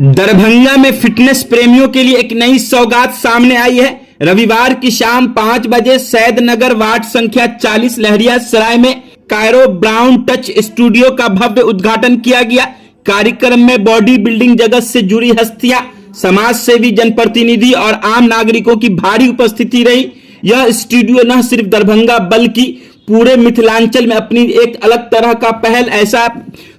दरभंगा में फिटनेस प्रेमियों के लिए एक नई सौगात सामने आई है। रविवार की शाम 5 बजे सैदनगर वार्ड संख्या 40 लहरिया सराय में कायरो ब्राउन टच स्टूडियो का भव्य उद्घाटन किया गया। कार्यक्रम में बॉडी बिल्डिंग जगत से जुड़ी हस्तियां, समाज सेवी, जनप्रतिनिधि और आम नागरिकों की भारी उपस्थिति रही। यह स्टूडियो न सिर्फ दरभंगा बल्कि पूरे मिथिलांचल में अपनी एक अलग तरह का पहल ऐसा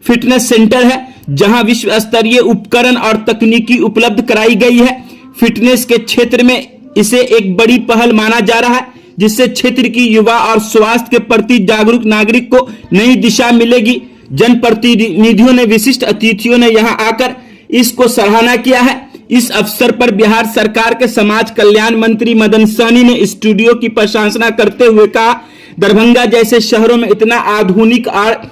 फिटनेस सेंटर है जहां विश्व स्तरीय उपकरण और तकनीकी उपलब्ध कराई गई है। फिटनेस के क्षेत्र में इसे एक बड़ी पहल माना जा रहा है जिससे क्षेत्र की युवा और स्वास्थ्य के प्रति जागरूक नागरिक को नई दिशा मिलेगी। जनप्रतिनिधियों ने, विशिष्ट अतिथियों ने यहां आकर इसको सराहना किया है। इस अवसर पर बिहार सरकार के समाज कल्याण मंत्री मदन सहनी ने स्टूडियो की प्रशंसा करते हुए कहा, दरभंगा जैसे शहरों में इतना आधुनिक और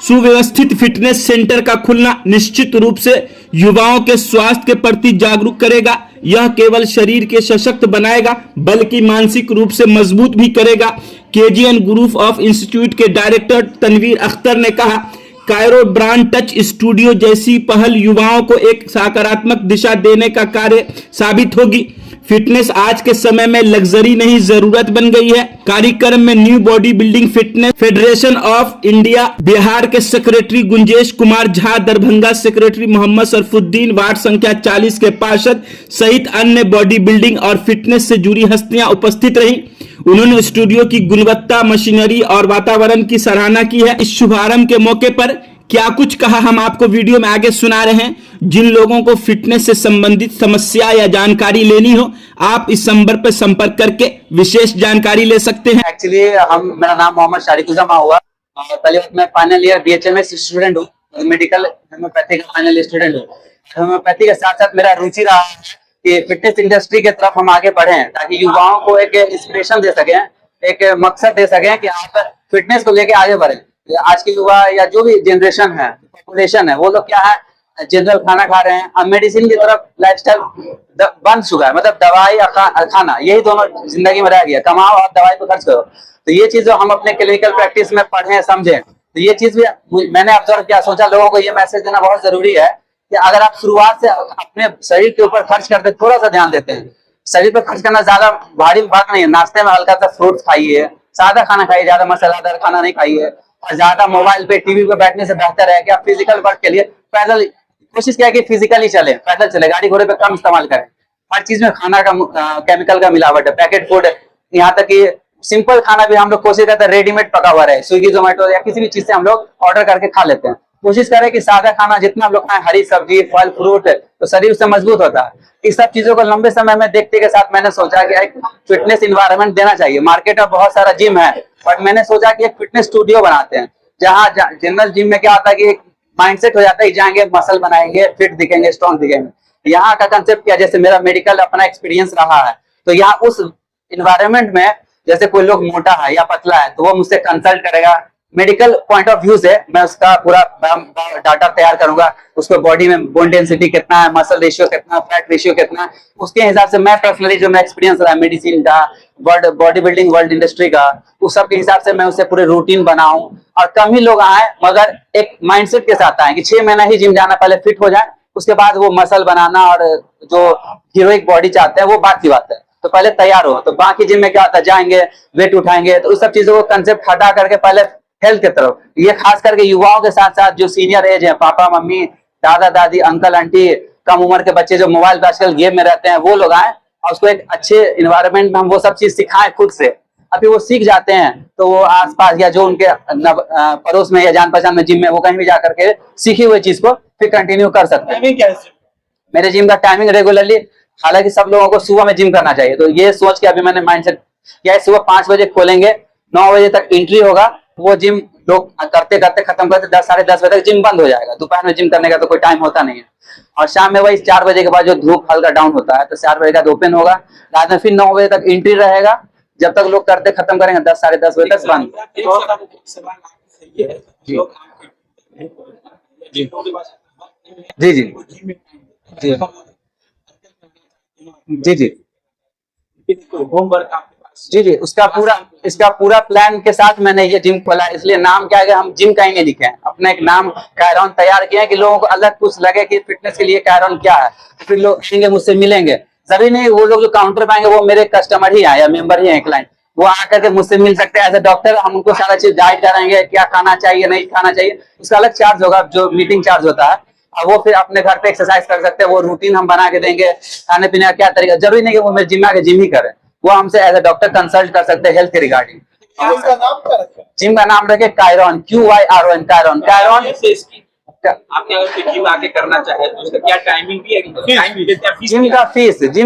सुव्यवस्थित फिटनेस सेंटर का खुलना निश्चित रूप से युवाओं के स्वास्थ्य के प्रति जागरूक करेगा। यह केवल शरीर के सशक्त बनाएगा बल्कि मानसिक रूप से मजबूत भी करेगा। केजीएन ग्रुप ऑफ इंस्टीट्यूट के डायरेक्टर तनवीर अख्तर ने कहा, कायरो ब्रांड टच स्टूडियो जैसी पहल युवाओं को एक सकारात्मक दिशा देने का कार्य साबित होगी। फिटनेस आज के समय में लग्जरी नहीं, जरूरत बन गई है। कार्यक्रम में new body building fitness federation of India Bihar के secretary Gunjesh Kumar Jha, Darbhanga secretary Mohammad Sarfuddin, ward संख्या 40 के पार्षद सहित अन्य बॉडी बिल्डिंग और फिटनेस से जुड़ी हस्तियां उपस्थित रही। उन्होंने स्टूडियो की गुणवत्ता, मशीनरी और वातावरण की सराहना की है। इस शुभारंभ के मौके पर क्या कुछ कहा हम आपको वीडियो में आगे सुना रहे हैं। जिन लोगों को फिटनेस से संबंधित समस्या या जानकारी लेनी हो, आप इस नंबर पर संपर्क करके विशेष जानकारी ले सकते हैं। एक्चुअली मेरा नाम मोहम्मद शारिकुज़मा हुआ। पहले मैं फाइनल ईयर BHMS स्टूडेंट हूँ, मेडिकल होम्योपैथी का फाइनल स्टूडेंट हूँ। होम्योपैथी के साथ साथ मेरा रुचि रहा है कि फिटनेस इंडस्ट्री की तरफ हम आगे बढ़े ताकि युवाओं को एक इंस्पिरेशन दे सकें, एक मकसद दे सकें कि आप फिटनेस को लेके आगे बढ़े। आज के युवा या जो भी जनरेशन है, पॉपुलेशन है, वो लोग क्या है, जनरल खाना खा रहे हैं। अब मेडिसिन की तरफ लाइफस्टाइल बन चुका है, मतलब दवाई और खाना, यही दोनों जिंदगी में रह गया। कमाओ और दवाई पे खर्च करो। तो ये चीज जो हम अपने क्लिनिकल प्रैक्टिस में पढ़े समझे, तो ये चीज भी मैंने ऑब्जर्व किया, सोचा लोगों को ये मैसेज देना बहुत जरूरी है कि अगर आप शुरुआत से अपने शरीर के ऊपर खर्च करते, थोड़ा सा ध्यान देते हैं, शरीर पर खर्च करना ज्यादा भारी बात नहीं है। नाश्ते में हल्का सा फ्रूट्स खाइए, सादा खाना खाइए, ज्यादा मसालेदार खाना नहीं खाइए, और ज्यादा मोबाइल पे टीवी पे बैठने से बेहतर है कि आप फिजिकल वर्क के लिए पैदल कोशिश किया कि फिजिकली चले, पैदल चले, गाड़ी घोड़े पे कम इस्तेमाल करें। हर चीज में खाना का केमिकल का मिलावट है, पैकेट फूड, यहाँ तक कि सिंपल खाना भी हम लोग कोशिश करते हैं रेडीमेड पका हुआ रहे, स्विगी जोमेटो या किसी भी चीज से हम लोग ऑर्डर करके खा लेते हैं। कोशिश करें कि सादा खाना जितना हम लोग खाएं, हरी सब्जी, फल फ्रूट, तो शरीर उससे मजबूत होता है। इस सब चीजों को लंबे समय में देखते के साथ मैंने सोचा कि एक फिटनेस इन्वायरमेंट देना चाहिए। मार्केट में बहुत सारा जिम है, बट मैंने सोचा कि एक फिटनेस स्टूडियो बनाते हैं जहाँ जनरल जिम में क्या होता है कि एक माइंडसेट हो जाता है, जाएंगे मसल बनाएंगे, फिट दिखेंगे, स्ट्रॉन्ग दिखेंगे। यहाँ का कंसेप्ट क्या, जैसे मेरा मेडिकल अपना एक्सपीरियंस रहा है, तो यहाँ उस इन्वायरमेंट में जैसे कोई लोग मोटा है या पतला है तो वो मुझसे कंसल्ट करेगा। मेडिकल पॉइंट ऑफ व्यू से मैं उसका पूरा डाटा तैयार करूंगा, उसको बॉडी में बोन डेंसिटी कितना है, मसल रेशियो कितना, फैट रेशियो कितना, उसके हिसाब से मैं पर्सनली जो मैं एक्सपीरियंस रहा मेडिसिन का, world body building, world industry का, उस सब के हिसाब से मैं उसे पूरे रूटीन बनाऊं। और कम ही लोग आए मगर एक माइंडसेट के साथ आए कि 6 महीना ही जिम जाना, पहले फिट हो जाए, उसके बाद वो मसल बनाना और जो हीरोइक बॉडी चाहते हैं वो बात की बात है। तो पहले तैयार हो। तो बाकी जिम में क्या होता है, जाएंगे वेट उठाएंगे, तो उस सब चीजों को कंसेप्ट हटा करके पहले हेल्थ की तरफ, ये खास करके युवाओं के साथ साथ जो सीनियर एज है, पापा मम्मी, दादा दादी, अंकल आंटी, कम उम्र के बच्चे जो मोबाइल पे आजकल गेम में रहते हैं, वो लोग आए और उसको एक अच्छे इन्वायरमेंट में हम वो सब चीज सिखाएं खुद से। अभी वो सीख जाते हैं तो वो आसपास या जो उनके पड़ोस में या जान पहचान में जिम में, वो कहीं भी जाकर के सीखी हुई चीज को फिर कंटिन्यू कर सकते हैं। मेरे जिम का टाइमिंग रेगुलरली, हालांकि सब लोगों को सुबह में जिम करना चाहिए, तो ये सोच के अभी मैंने माइंडसेट किया है, सुबह 5 बजे खोलेंगे, 9 बजे तक एंट्री होगा। वो जिम लोग करते करते खत्म करते 10 साढ़े 10 बजे तक जिम बंद हो जाएगा। दोपहर में जिम करने का तो कोई टाइम होता नहीं है। और शाम में वही 4 बजे के बाद जो धूप हल्का डाउन होता है तो 4 बजे का ओपन होगा, रात में फिर 9 बजे तक एंट्री रहेगा, जब तक लोग करते खत्म करेंगे 10 साढ़े 10 बजे तक बंद। जी जी जी जी जी। होमवर्क जी जी, इसका पूरा प्लान के साथ मैंने ये जिम खोला, इसलिए नाम क्या है कि हम जिम कहीं नहीं लिखे हैं, अपना एक नाम कायरॉन तैयार किया है कि लोगों को अलग कुछ लगे कि फिटनेस के लिए कायरॉन क्या है। फिर लोग आएंगे मुझसे मिलेंगे, सभी नहीं, वो लोग जो काउंटर पे आएंगे वो मेरे कस्टमर ही है या मेंबर ही है, क्लाइंट, वो आकर के मुझसे मिल सकते हैं एज ए डॉक्टर। हम उनको सारा चीज गाइड कराएंगे, क्या खाना चाहिए नहीं खाना चाहिए, उसका अलग चार्ज होगा, जो मीटिंग चार्ज होता है। अब वो फिर अपने घर पे एक्सरसाइज कर सकते हैं, वो रूटीन हम बना के देंगे, खाने पीने का क्या तरीका, जरूरी नहीं कि वो मेरे जिम में आके जिम ही करें, वो हमसे एज ए डॉक्टर कंसल्ट कर सकते हैं हेल्थ के रिगार्डिंग। जिम का नाम रखे कायरॉन, QYRON, कायरॉन। आपने अगर कोई जिम आके करना चाहे तो उसका क्या टाइमिंग भी है? जिम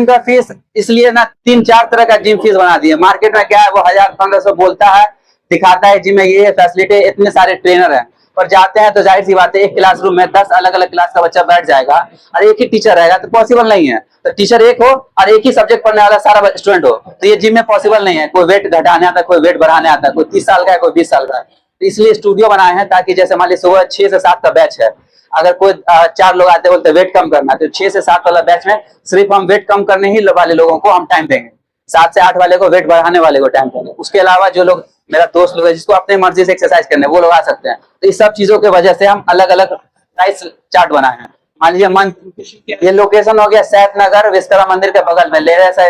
का फीस इसलिए ना 3-4 तरह का जिम फीस बना दिए। मार्केट में क्या है, वो 1000-1500 बोलता है, दिखाता है जिम में ये फैसिलिटी, इतने सारे ट्रेनर हैं, पर जाते हैं तो जाहिर सी बात है एक क्लासरूम में 10 अलग अलग क्लास का बच्चा बैठ जाएगा और एक ही टीचर रहेगा तो पॉसिबल नहीं है। तो टीचर एक हो और एक ही सब्जेक्ट पढ़ने वाला सारा स्टूडेंट हो, तो ये जिम में पॉसिबल नहीं है। कोई वेट घटाने आता है, कोई वेट बढ़ाने आता है, कोई 30 साल का है, कोई 20 साल का है। तो इसलिए स्टूडियो बनाए हैं ताकि जैसे मान लीजिए सुबह 6 से 7 का बैच है, अगर कोई 4 लोग आते बोलते वेट कम करना, तो 6 से 7 वाला बैच में सिर्फ हम वेट कम करने ही वाले लोगों को हम टाइम देंगे, 7 से 8 वाले को वेट बढ़ाने वाले को टाइम देंगे। उसके अलावा जो लोग मेरा दोस्त लोग है जिसको अपनी मर्जी से एक्सरसाइज करने वो लोग आ सकते हैं। तो इस सब चीजों की वजह से हम अलग अलग प्राइस चार्ट बनाए हैं। मान लीजिए ये लोकेशन हो गया सैद नगर विश्वकर्मा मंदिर के बगल में लेहरा से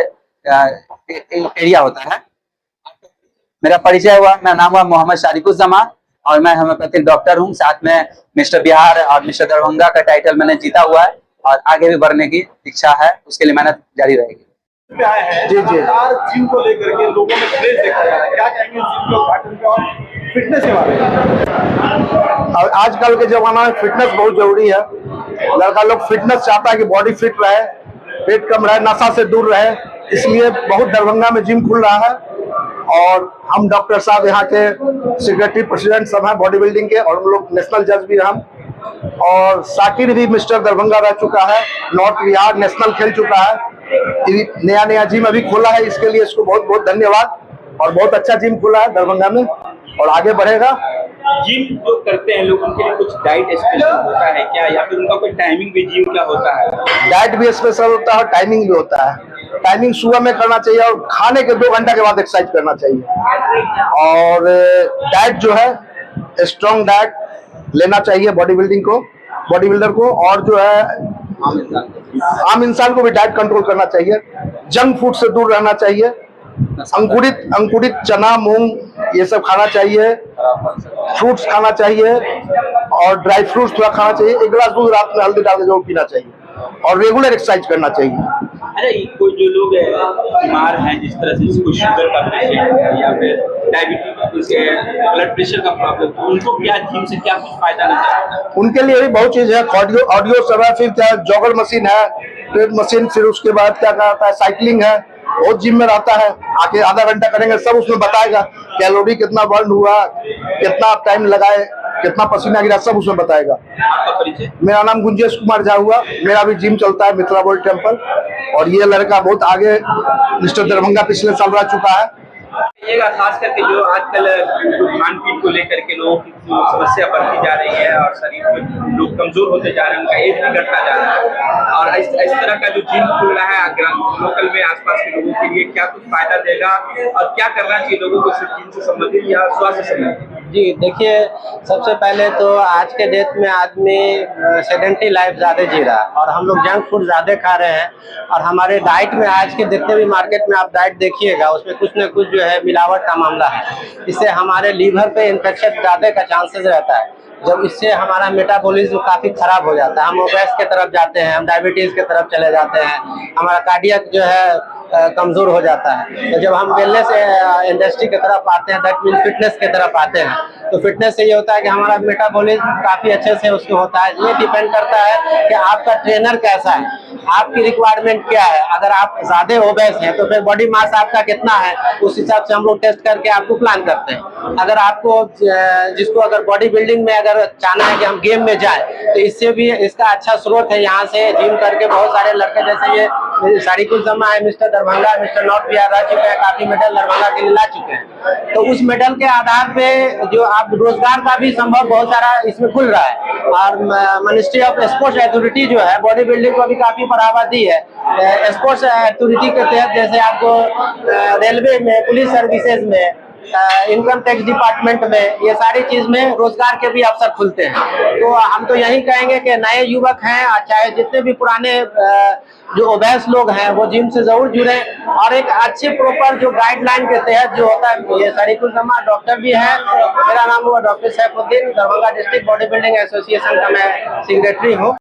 एरिया होता है। मेरा परिचय हुआ, मेरा नाम हुआ मोहम्मद शारिकुज़्ज़मा और मैं होम्योपैथिक डॉक्टर हूँ। साथ में मिस्टर बिहार और मिस्टर दरभंगा का टाइटल मैंने जीता हुआ है और आगे भी बढ़ने की इच्छा है, उसके लिए मेहनत जारी रहेगी। जी जी, जिम को लेकर के लोगों में क्रेज देखा जा रहा है, क्या कहेंगे जिम के उद्घाटन के और फिटनेस के बारे में? और आजकल के जमाना में फिटनेस बहुत जरूरी है। लड़का लोग फिटनेस चाहता है कि बॉडी फिट रहे, पेट कम रहे, नशा से दूर रहे, इसलिए बहुत दरभंगा में जिम खुल रहा है। और हम डॉक्टर साहब यहाँ के सेक्रेटरी प्रेसिडेंट सब हैं बॉडी बिल्डिंग के, और हम लोग नेशनल जज भी हैं हम। और साकिर भी मिस्टर दरभंगा रह चुका है, नॉर्थ बिहार नेशनल खेल चुका है। नया जिम अभी खोला है, इसके लिए इसको बहुत बहुत धन्यवाद। और बहुत अच्छा जिम खुला है दरभंगा में और आगे बढ़ेगा। जिम जो करते हैं लोग उनके लिए कुछ डाइट स्पेशल होता है क्या, या फिर उनका कोई टाइमिंग भी जिम का होता है? डाइट भी स्पेशल होता है, टाइमिंग भी होता है। टाइमिंग सुबह में करना चाहिए और खाने के 2 घंटे के बाद एक्सरसाइज करना चाहिए। और डाइट जो है स्ट्रॉन्ग डाइट लेना चाहिए बॉडी बिल्डर को। और जो है आम इंसान को भी डाइट कंट्रोल करना चाहिए। जंक फूड से दूर रहना चाहिए। अंकुरित चना मूंग ये सब खाना चाहिए, फ्रूट्स खाना चाहिए और ड्राई फ्रूट्स थोड़ा खाना चाहिए। 1 गिलास दूध रात में हल्दी डाल के जरूर पीना चाहिए और रेगुलर एक्सरसाइज करना चाहिए। अरे कोई जो लोग बीमार हैं, जिस तरह से जिसको शुगर का पेशेंट है या फिर डायबिटीज है, ब्लड प्रेशर का प्रॉब्लम, उनको क्या जिम से क्या कुछ फायदा नजर आता है? उनके लिए भी बहुत चीज है, ऑडियो सब है, फिर क्या जॉगर मशीन है, ट्रेड मशीन, फिर उसके बाद क्या कहता है साइकिलिंग है, बहुत जिम में रहता है। आके आधा घंटा करेंगे, सब उसमें बताएगा, कैलोरी कितना बर्न हुआ, कितना टाइम लगाए, कितना पसीना गिरा, सब उसमें बताएगा। आपका परिचय? मेरा नाम गुंजेश कुमार झा हुआ, मेरा भी जिम चलता है मिथिला बॉडी टेम्पल। और ये लड़का बहुत आगे मिस्टर दरभंगा पिछले साल रह चुका है। खास करके जो आजकल खान पीन को लेकर के लोगों की समस्या बढ़ती जा रही है और शरीर में लोग कमजोर होते जा रहे हैं, उनका एज भी घटता जा रहा है, और इस तरह का जो जिम खुल रहा है लोकल में आसपास के लोगों के लिए क्या कुछ फायदा देगा और क्या करना चाहिए लोगों को जिम से संबंधित या स्वास्थ्य से संबंधित? जी देखिए, सबसे पहले तो आज के डेट में आदमी सेडेंटरी लाइफ ज़्यादा जी रहा है और हम लोग जंक फूड ज़्यादा खा रहे हैं। और हमारे डाइट में आज के जितने भी मार्केट में आप डाइट देखिएगा उसमें कुछ न कुछ जो है मिलावट का मामला है। इससे हमारे लीवर पे इन्फेक्शन ज़्यादा का चांसेस रहता है, जब इससे हमारा मेटाबॉलिज्म काफ़ी खराब हो जाता है। हम ओबेस के तरफ जाते हैं, हम डायबिटीज़ के तरफ चले जाते हैं, हमारा कार्डियक जो है कमज़ोर हो जाता है। तो जब हम वेलनेस इंडस्ट्री की तरफ आते हैं, दैट मीन्स फिटनेस की तरफ आते हैं, तो फिटनेस से ये होता है कि हमारा मेटाबॉलिज्म काफ़ी अच्छे से उसको होता है। ये डिपेंड करता है कि आपका ट्रेनर कैसा है, आपकी रिक्वायरमेंट क्या है। अगर आप ज़्यादा ओबेस हैं तो फिर बॉडी मास आपका कितना है, उस हिसाब से हम लोग टेस्ट करके आपको प्लान करते हैं। अगर आपको जिसको अगर बॉडी बिल्डिंग में अगर चाहना है कि हम गेम में जाए तो इससे भी इसका अच्छा स्रोत है। यहाँ से जिम करके बहुत सारे लड़के, जैसे ये सारिकुलजमा है, mister Darbhanga, mister north Bihar रह चुके हैं, काफी मेडल दरभंगा के लिए ला चुके हैं। तो उस मेडल के आधार पे जो आप रोजगार का भी संभव बहुत सारा इसमें खुल रहा है। और मिनिस्ट्री ऑफ स्पोर्ट्स अथॉरिटी जो है बॉडी बिल्डिंग को भी काफी बढ़ावा दी है। स्पोर्ट्स अथॉरिटी के तहत जैसे आपको रेलवे में, पुलिस सर्विसेज में, इनकम टैक्स डिपार्टमेंट में, ये सारी चीज में रोजगार के भी अवसर खुलते हैं। तो हम तो यही कहेंगे कि नए युवक हैं, चाहे जितने भी पुराने जो ओबेस लोग हैं, वो जिम से जरूर जुड़े और एक अच्छे प्रॉपर जो गाइडलाइन के तहत जो होता है, ये सारिकुलजमा डॉक्टर भी है, मेरा नाम हुआ doctor Saifuddin, Darbhanga district body building association का मैं सेक्रेटरी हूँ।